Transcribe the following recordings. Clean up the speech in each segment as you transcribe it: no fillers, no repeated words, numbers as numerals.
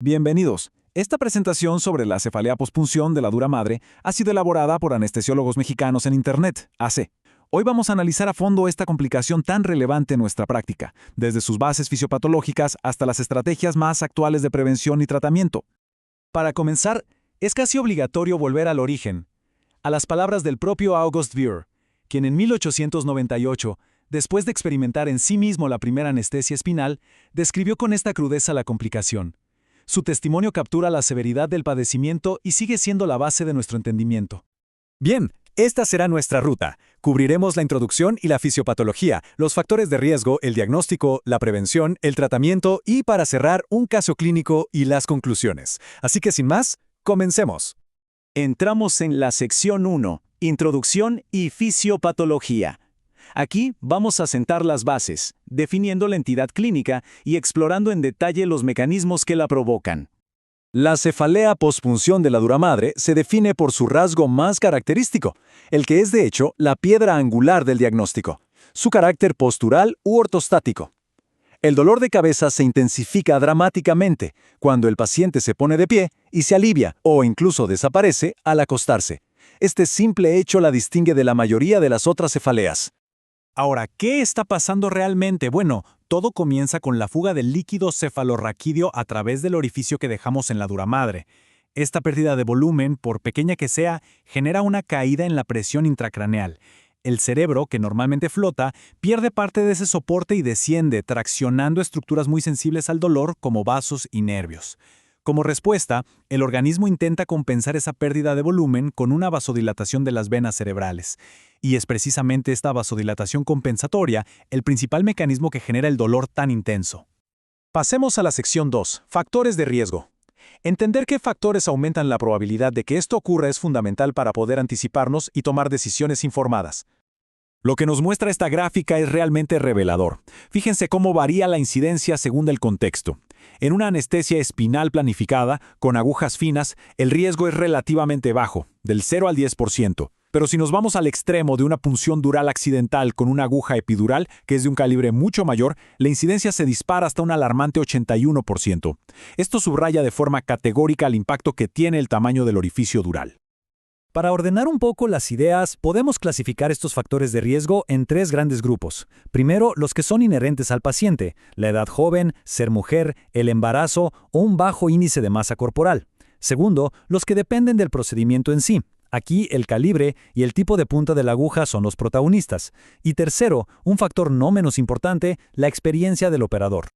Bienvenidos. Esta presentación sobre la cefalea pospunción de la dura madre ha sido elaborada por anestesiólogos mexicanos en Internet, AC. Hoy vamos a analizar a fondo esta complicación tan relevante en nuestra práctica, desde sus bases fisiopatológicas hasta las estrategias más actuales de prevención y tratamiento. Para comenzar, es casi obligatorio volver al origen, a las palabras del propio August Buer, quien en 1898, después de experimentar en sí mismo la primera anestesia espinal, describió con esta crudeza la complicación. Su testimonio captura la severidad del padecimiento y sigue siendo la base de nuestro entendimiento. Bien, esta será nuestra ruta. Cubriremos la introducción y la fisiopatología, los factores de riesgo, el diagnóstico, la prevención, el tratamiento y, para cerrar, un caso clínico y las conclusiones. Así que, sin más, comencemos. Entramos en la sección 1, Introducción y Fisiopatología. Aquí vamos a sentar las bases, definiendo la entidad clínica y explorando en detalle los mecanismos que la provocan. La cefalea pospunción de la dura madre se define por su rasgo más característico, el que es de hecho la piedra angular del diagnóstico, su carácter postural u ortostático. El dolor de cabeza se intensifica dramáticamente cuando el paciente se pone de pie y se alivia o incluso desaparece al acostarse. Este simple hecho la distingue de la mayoría de las otras cefaleas. Ahora, ¿qué está pasando realmente? Bueno, todo comienza con la fuga del líquido cefalorraquídeo a través del orificio que dejamos en la dura madre. Esta pérdida de volumen, por pequeña que sea, genera una caída en la presión intracraneal. El cerebro, que normalmente flota, pierde parte de ese soporte y desciende, traccionando estructuras muy sensibles al dolor como vasos y nervios. Como respuesta, el organismo intenta compensar esa pérdida de volumen con una vasodilatación de las venas cerebrales. Y es precisamente esta vasodilatación compensatoria el principal mecanismo que genera el dolor tan intenso. Pasemos a la sección 2, factores de riesgo. Entender qué factores aumentan la probabilidad de que esto ocurra es fundamental para poder anticiparnos y tomar decisiones informadas. Lo que nos muestra esta gráfica es realmente revelador. Fíjense cómo varía la incidencia según el contexto. En una anestesia espinal planificada, con agujas finas, el riesgo es relativamente bajo, del 0 al 10%. Pero si nos vamos al extremo de una punción dural accidental con una aguja epidural, que es de un calibre mucho mayor, la incidencia se dispara hasta un alarmante 81%. Esto subraya de forma categórica el impacto que tiene el tamaño del orificio dural. Para ordenar un poco las ideas, podemos clasificar estos factores de riesgo en tres grandes grupos. Primero, los que son inherentes al paciente, la edad joven, ser mujer, el embarazo o un bajo índice de masa corporal. Segundo, los que dependen del procedimiento en sí. Aquí el calibre y el tipo de punta de la aguja son los protagonistas. Y tercero, un factor no menos importante, la experiencia del operador.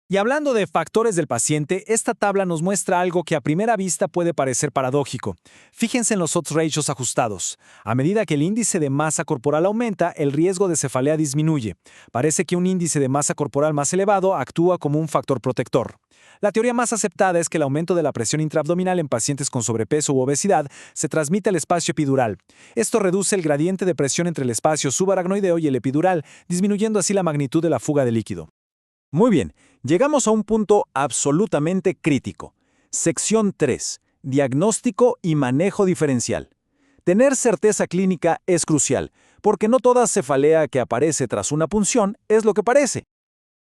Y hablando de factores del paciente, esta tabla nos muestra algo que a primera vista puede parecer paradójico. Fíjense en los odds ratios ajustados. A medida que el índice de masa corporal aumenta, el riesgo de cefalea disminuye. Parece que un índice de masa corporal más elevado actúa como un factor protector. La teoría más aceptada es que el aumento de la presión intraabdominal en pacientes con sobrepeso u obesidad se transmite al espacio epidural. Esto reduce el gradiente de presión entre el espacio subaracnoideo y el epidural, disminuyendo así la magnitud de la fuga de líquido. Muy bien, llegamos a un punto absolutamente crítico. Sección 3. Diagnóstico y manejo diferencial. Tener certeza clínica es crucial, porque no toda cefalea que aparece tras una punción es lo que parece.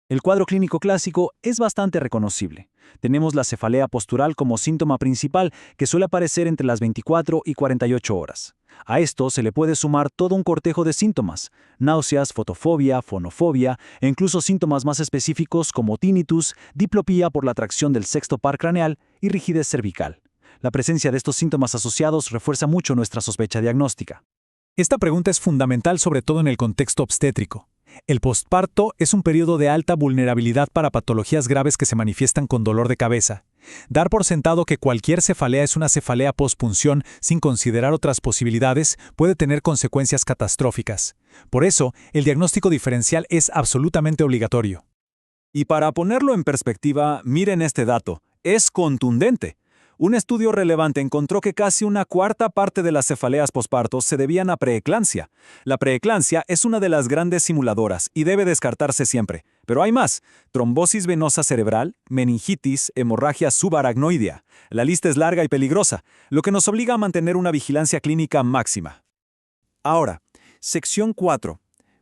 El cuadro clínico clásico es bastante reconocible. Tenemos la cefalea postural como síntoma principal que suele aparecer entre las 24 y 48 horas. A esto se le puede sumar todo un cortejo de síntomas, náuseas, fotofobia, fonofobia e incluso síntomas más específicos como tinnitus, diplopía por la tracción del sexto par craneal y rigidez cervical. La presencia de estos síntomas asociados refuerza mucho nuestra sospecha diagnóstica. Esta pregunta es fundamental sobre todo en el contexto obstétrico. El posparto es un periodo de alta vulnerabilidad para patologías graves que se manifiestan con dolor de cabeza. Dar por sentado que cualquier cefalea es una cefalea pospunción sin considerar otras posibilidades puede tener consecuencias catastróficas. Por eso, el diagnóstico diferencial es absolutamente obligatorio. Y para ponerlo en perspectiva, miren este dato. Es contundente. Un estudio relevante encontró que casi una cuarta parte de las cefaleas posparto se debían a preeclampsia. La preeclampsia es una de las grandes simuladoras y debe descartarse siempre. Pero hay más: trombosis venosa cerebral, meningitis, hemorragia subaracnoidea. La lista es larga y peligrosa, lo que nos obliga a mantener una vigilancia clínica máxima. Ahora, sección 4.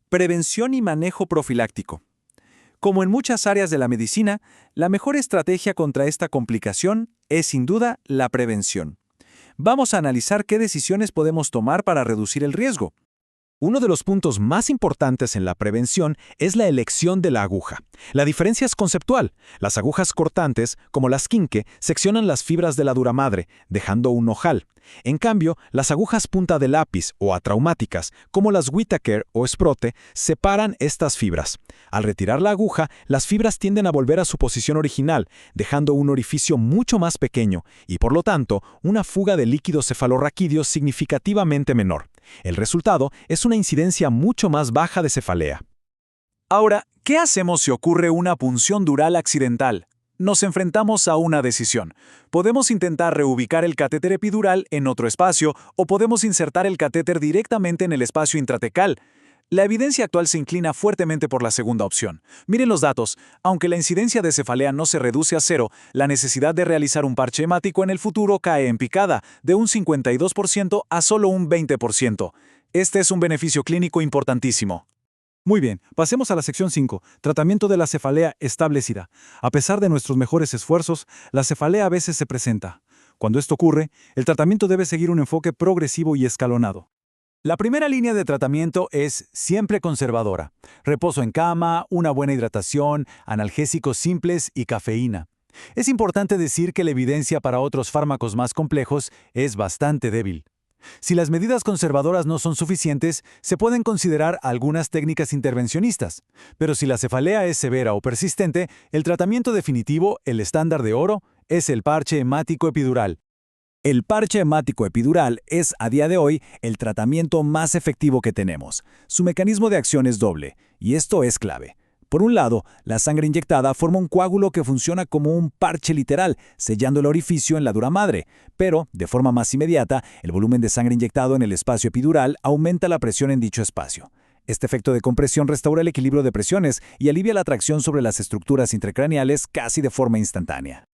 Prevención y manejo profiláctico. Como en muchas áreas de la medicina, la mejor estrategia contra esta complicación es sin duda la prevención. Vamos a analizar qué decisiones podemos tomar para reducir el riesgo. Uno de los puntos más importantes en la prevención es la elección de la aguja. La diferencia es conceptual. Las agujas cortantes, como las Quinque, seccionan las fibras de la dura madre, dejando un ojal. En cambio, las agujas punta de lápiz o atraumáticas, como las Whittaker o Sprotte, separan estas fibras. Al retirar la aguja, las fibras tienden a volver a su posición original, dejando un orificio mucho más pequeño y, por lo tanto, una fuga de líquido cefalorraquídeo significativamente menor. El resultado es una incidencia mucho más baja de cefalea. Ahora, ¿qué hacemos si ocurre una punción dural accidental? Nos enfrentamos a una decisión. Podemos intentar reubicar el catéter epidural en otro espacio o podemos insertar el catéter directamente en el espacio intratecal. La evidencia actual se inclina fuertemente por la segunda opción. Miren los datos. Aunque la incidencia de cefalea no se reduce a cero, la necesidad de realizar un parche hemático en el futuro cae en picada, de un 52% a solo un 20%. Este es un beneficio clínico importantísimo. Muy bien, pasemos a la sección 5, tratamiento de la cefalea establecida. A pesar de nuestros mejores esfuerzos, la cefalea a veces se presenta. Cuando esto ocurre, el tratamiento debe seguir un enfoque progresivo y escalonado. La primera línea de tratamiento es siempre conservadora. Reposo en cama, una buena hidratación, analgésicos simples y cafeína. Es importante decir que la evidencia para otros fármacos más complejos es bastante débil. Si las medidas conservadoras no son suficientes, se pueden considerar algunas técnicas intervencionistas. Pero si la cefalea es severa o persistente, el tratamiento definitivo, el estándar de oro, es el parche hemático epidural. El parche hemático epidural es, a día de hoy, el tratamiento más efectivo que tenemos. Su mecanismo de acción es doble, y esto es clave. Por un lado, la sangre inyectada forma un coágulo que funciona como un parche literal, sellando el orificio en la dura madre, pero, de forma más inmediata, el volumen de sangre inyectado en el espacio epidural aumenta la presión en dicho espacio. Este efecto de compresión restaura el equilibrio de presiones y alivia la tracción sobre las estructuras intracraneales casi de forma instantánea.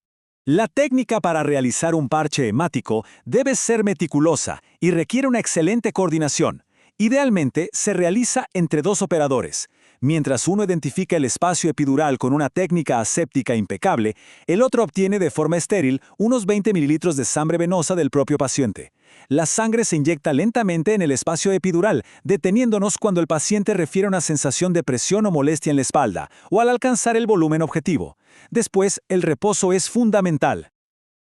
La técnica para realizar un parche hemático debe ser meticulosa y requiere una excelente coordinación. Idealmente, se realiza entre dos operadores. Mientras uno identifica el espacio epidural con una técnica aséptica impecable, el otro obtiene de forma estéril unos 20 mililitros de sangre venosa del propio paciente. La sangre se inyecta lentamente en el espacio epidural, deteniéndonos cuando el paciente refiere una sensación de presión o molestia en la espalda, o al alcanzar el volumen objetivo. Después, el reposo es fundamental.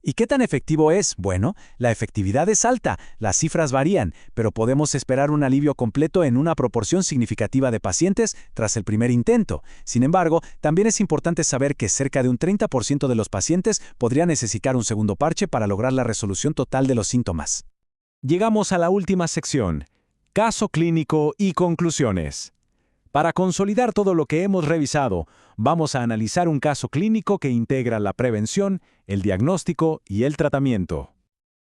¿Y qué tan efectivo es? Bueno, la efectividad es alta, las cifras varían, pero podemos esperar un alivio completo en una proporción significativa de pacientes tras el primer intento. Sin embargo, también es importante saber que cerca de un 30% de los pacientes podría necesitar un segundo parche para lograr la resolución total de los síntomas. Llegamos a la última sección, caso clínico y conclusiones. Para consolidar todo lo que hemos revisado, vamos a analizar un caso clínico que integra la prevención, el diagnóstico y el tratamiento.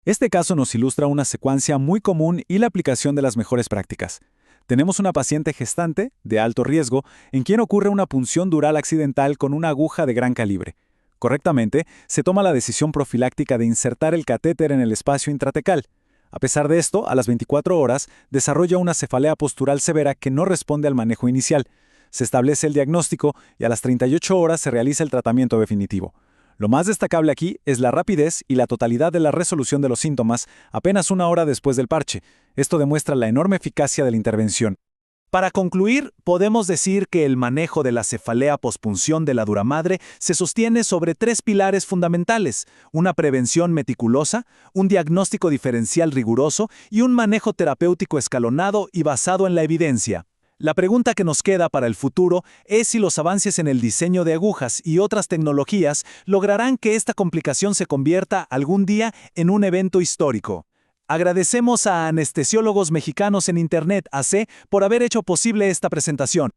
Este caso nos ilustra una secuencia muy común y la aplicación de las mejores prácticas. Tenemos una paciente gestante, de alto riesgo, en quien ocurre una punción dural accidental con una aguja de gran calibre. Correctamente, se toma la decisión profiláctica de insertar el catéter en el espacio intratecal. A pesar de esto, a las 24 horas, desarrolla una cefalea postural severa que no responde al manejo inicial. Se establece el diagnóstico y a las 38 horas se realiza el tratamiento definitivo. Lo más destacable aquí es la rapidez y la totalidad de la resolución de los síntomas apenas una hora después del parche. Esto demuestra la enorme eficacia de la intervención. Para concluir, podemos decir que el manejo de la cefalea pospunción de la dura madre se sostiene sobre tres pilares fundamentales: una prevención meticulosa, un diagnóstico diferencial riguroso y un manejo terapéutico escalonado y basado en la evidencia. La pregunta que nos queda para el futuro es si los avances en el diseño de agujas y otras tecnologías lograrán que esta complicación se convierta algún día en un evento histórico. Agradecemos a Anestesiólogos Mexicanos en Internet, AC, por haber hecho posible esta presentación.